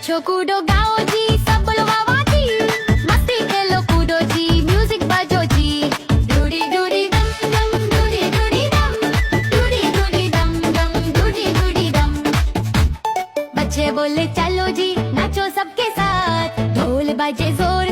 नाचो कूदो गाओ जी, सब बोलो वाह वाह जी, मस्ती खेलो कूदो जी, म्यूजिक बजो जी। डूडी डूडी दम दम, डूडी डूडी दम, डूडी डूडी दम दम, डूडी डूडी दम। बच्चे बोले चलो जी नाचो सबके साथ, ढोल बजे जोर